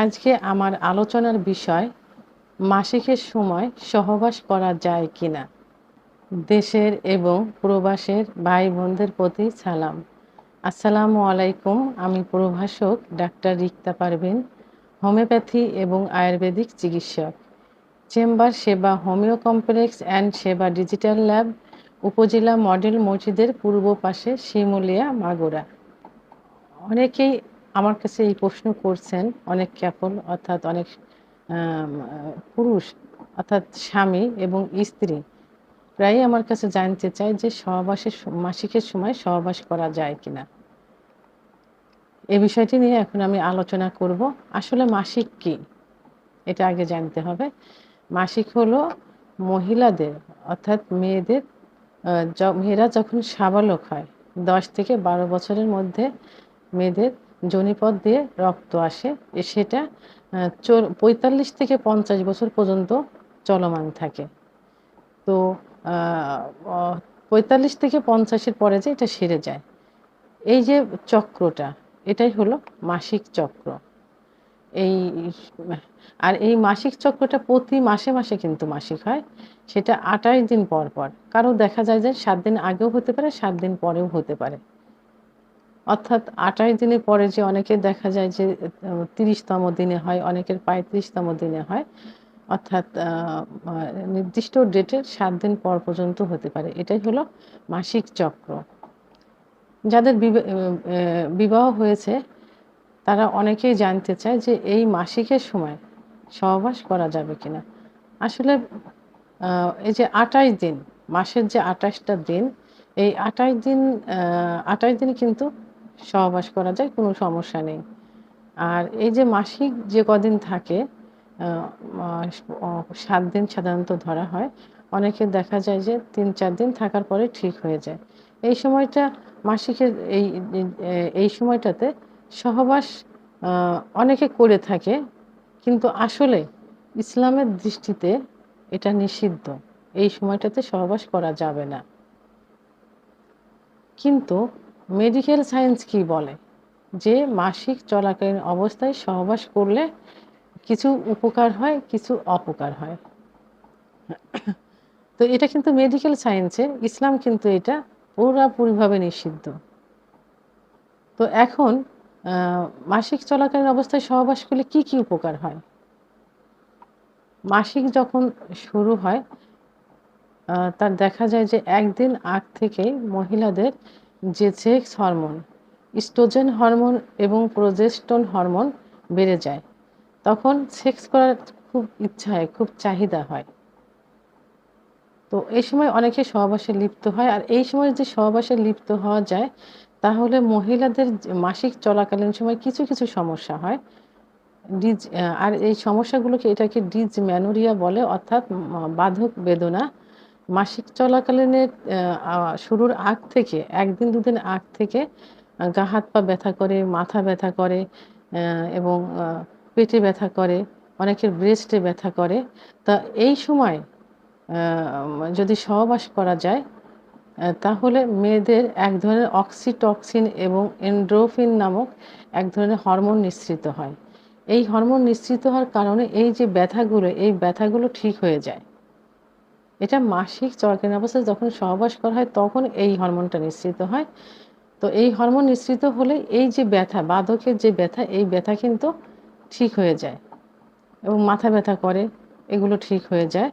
আজকে আমার আলোচনার বিষয় মাসিকের সময় সহবাস করা যায় কিনা। দেশের এবং প্রবাসের ভাই বোনদের প্রতি সালাম। আসসালামু আলাইকুম। আমি প্রভাষক ডাক্তার রিক্তা পারভিন, হোমিওপ্যাথি এবং আয়ুর্বেদিক চিকিৎসক, চেম্বার সেবা হোমিও কমপ্লেক্স অ্যান্ড সেবা ডিজিটাল ল্যাব, উপজেলা মডেল মসজিদের পূর্ব পাশে শিমুলিয়া, মাগুরা। অনেকেই আমার কাছে এই প্রশ্ন করছেন, অনেক ক্যাপল অর্থাৎ অনেক পুরুষ অর্থাৎ স্বামী এবং স্ত্রী প্রায়ই আমার কাছে জানতে চায় যে মাসিকের সময় সহবাস করা যায় কিনা। এই বিষয়টি নিয়ে এখন আমি আলোচনা করব। আসলে মাসিক কি, এটা আগে জানতে হবে। মাসিক হলো মহিলাদের অর্থাৎ মেয়েরা যখন সাবালক হয়, 10 থেকে 12 বছরের মধ্যে মেয়েদের যোনিপথ দিয়ে রক্ত আসে, সেটা 45 থেকে 50 বছর পর্যন্ত চলমান থাকে। তো 45 থেকে 50-এর পরে যে এটা সেরে যায়, এই যে চক্রটা, এটাই হলো মাসিক চক্র। এই আর এই মাসিক চক্রটা প্রতি মাসে মাসে কিন্তু মাসিক হয়, সেটা 28 দিন পর পর। কারো দেখা যায় যে 7 দিন আগেও হতে পারে, 7 দিন পরেও হতে পারে। অর্থাৎ 28 দিনের পরে যে অনেকের দেখা যায় যে 30তম দিনে হয়, অনেকের 35তম দিনে হয়। অর্থাৎ নির্দিষ্ট ডেটের 7 দিন পর পর্যন্ত হতে পারে। এটাই হলো মাসিক চক্র। যাদের বিবাহ হয়েছে তারা অনেকেই জানতে চায় যে এই মাসিকের সময় সহবাস করা যাবে কিনা। আসলে এই যে 28 দিন, মাসের যে 28টা দিন, এই 28 দিন কিন্তু সহবাস করা যায়, কোনো সমস্যা নেই। আর এই যে মাসিক যে কদিন থাকে, 7 দিন সাধারণত ধরা হয়। অনেকের দেখা যায় যে 3-4 দিন থাকার পরে ঠিক হয়ে যায়। এই সময়টা মাসিকের এই সময়টাতে সহবাস অনেকে করে থাকে, কিন্তু আসলে ইসলামের দৃষ্টিতে এটা নিষিদ্ধ। এই সময়টাতে সহবাস করা যাবে না। কিন্তু মেডিকেল সায়েন্স কি বলে যে মাসিক চলাকালীন অবস্থায় সহবাস করলে কিছু উপকার হয়, কিছু অপকার হয়। তো এটা কিন্তু মেডিকেল সায়েন্সে, ইসলাম কিন্তু এটা পুরাপুরিভাবে নিষিদ্ধ। তো এখন মাসিক চলাকালীন অবস্থায় সহবাস করলে কি কি উপকার হয়। মাসিক যখন শুরু হয়, তার দেখা যায় যে একদিন আগ থেকেই মহিলাদের যে সেক্স হরমোন, ইস্ট্রোজেন হরমোন এবং প্রোজেস্টেরন হরমোন বেড়ে যায়। তখন সেক্স করার খুব ইচ্ছা হয়, খুব চাহিদা হয়। তো এই সময় অনেকে সহবাসে লিপ্ত হয়। আর এই সময় যে সহবাসে লিপ্ত হওয়া যায়, তাহলে মহিলাদের মাসিক চলাকালীন সময় কিছু কিছু সমস্যা হয়। আর এই সমস্যাগুলোকে এটাকে ডিসমেনোরিয়া বলে, অর্থাৎ বাধক বেদনা। মাসিক চলাকালীনের শুরুর আগ থেকে 1 দিন 2 দিন আগ থেকে গা হাত পা ব্যথা করে, মাথা ব্যথা করে, এবং পেটে ব্যথা করে, অনেকের ব্রেস্টে ব্যথা করে। তা এই সময় যদি সহবাস করা যায়, তাহলে মেয়েদের এক ধরনের অক্সিটক্সিন এবং এন্ডোরফিন নামক এক ধরনের হরমোন নিঃসৃত হয়। এই হরমোন নিঃসৃত হওয়ার কারণে এই যে এই ব্যথাগুলো ঠিক হয়ে যায়। এটা মাসিক চলাকালীন অবস্থায় যখন সহবাস করা হয়, তখন এই হরমোনটা নিঃসৃত হয়। তো এই হরমোন নিঃসৃত হলে এই যে ব্যথা, বাধকের যে ব্যথা, এই ব্যথা কিন্তু ঠিক হয়ে যায় এবং মাথা ব্যথা করে, এগুলো ঠিক হয়ে যায়।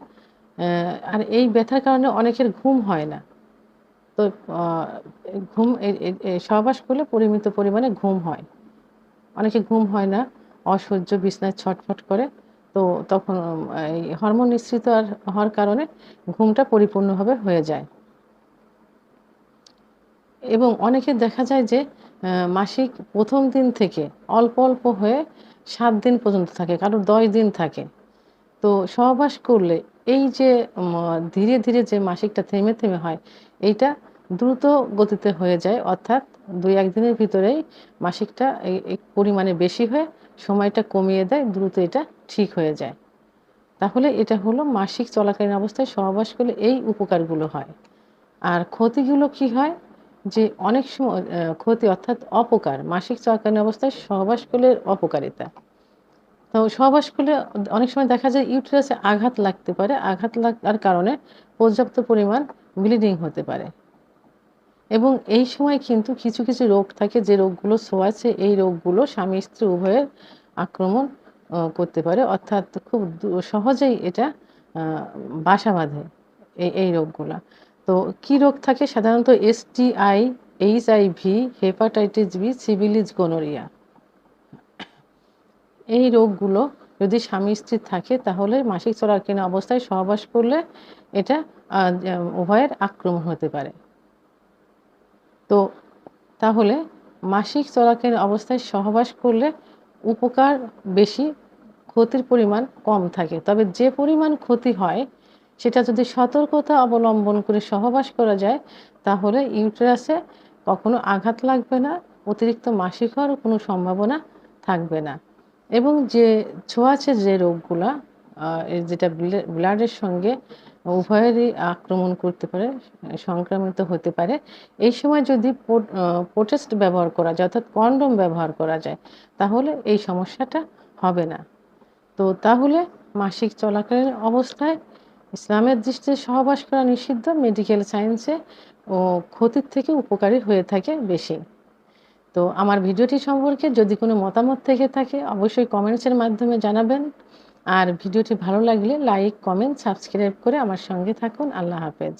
আর এই ব্যথার কারণে অনেকের ঘুম হয় না। তো ঘুম সহবাস করলে পরিমিত পরিমাণে ঘুম হয়। অনেকের ঘুম হয় না, অসহ্য, বিছানায় ছটফট করে। তো তখন এই হরমোন নিঃসৃত হওয়ার কারণে ঘুমটা পরিপূর্ণভাবে হয়ে যায়। এবং অনেকের দেখা যায় যে মাসিক ১ম দিন থেকে অল্প অল্প হয়ে 7 দিন পর্যন্ত থাকে, কারোর 10 দিন থাকে। তো সহবাস করলে এই যে ধীরে ধীরে যে মাসিকটা থেমে থেমে হয়, এইটা দ্রুত গতিতে হয়ে যায়। অর্থাৎ 2-1 দিনের ভিতরেই মাসিকটা এই পরিমাণে বেশি হয়ে সময়টা কমিয়ে দেয়, দ্রুত এটা ঠিক হয়ে যায়। তাহলে এটা হলো মাসিক চলাকালীন অবস্থায় সহবাস করলে এই উপকারগুলো হয়। আর ক্ষতিগুলো কি হয়, যে অনেক সময় ক্ষতি অর্থাৎ অপকার, মাসিক চলাকালীন অবস্থায় সহবাস করলে অপকারিতা। তো সহবাস করলে অনেক সময় দেখা যায় ইউটেরাসে আঘাত লাগতে পারে। আঘাত লাগার কারণে পর্যাপ্ত পরিমাণ ব্লিডিং হতে পারে। এবং এই সময় কিন্তু কিছু, কিছু রোগ থাকে যে রোগগুলো ছোঁয়াচে, এই রোগগুলো স্বামী-স্ত্রী উভয়ের আক্রমণ করতে পারে। অর্থাৎ খুব সহজেই এটা আ বাসা বাঁধে এই রোগগুলা। তো কি রোগ থাকে সাধারণত STI, HIV, hepatitis B, syphilis, gonorrhoea. এই রোগগুলো যদি স্বামী-স্ত্রীর থাকে তাহলে মাসিক চলাকালীন অবস্থায় সহবাস করলে এটা আ উভয়ের আক্রমণ হতে পারে। তো তাহলে মাসিক চলাকালীন অবস্থায় সহবাস করলে উপকার বেশি, ক্ষতির পরিমাণ কম থাকে। তবে যে পরিমাণ ক্ষতি হয় সেটা যদি সতর্কতা অবলম্বন করে সহবাস করা যায় তাহলে ইউটেরাসে কখনো আঘাত লাগবে না, অতিরিক্ত মাসিক হওয়ার কোনো সম্ভাবনা থাকবে না। এবং যে ছোঁয়াচে যে রোগগুলা যেটা ব্লাডের সঙ্গে উভয়েরই আক্রমণ করতে পারে, সংক্রামিত হতে পারে। এই সময় যদি প্রোটেস্ট ব্যবহার করা যায় অর্থাৎ কন্ডোম ব্যবহার করা যায় তাহলে এই সমস্যাটা হবে না। তো তাহলে মাসিক চলাকালীন অবস্থায় ইসলামের দৃষ্টিতে সহবাস করা নিষিদ্ধ, মেডিকেল সায়েন্সে ও ক্ষতির থেকে উপকারী হয়ে থাকে বেশি। তো আমার ভিডিওটি সম্পর্কে যদি কোনো মতামত থেকে থাকে অবশ্যই কমেন্টসের মাধ্যমে জানাবেন। আর ভিডিওটি ভালো লাগলে লাইক, কমেন্ট, সাবস্ক্রাইব করে আমার সঙ্গে থাকুন। আল্লাহ হাফেজ।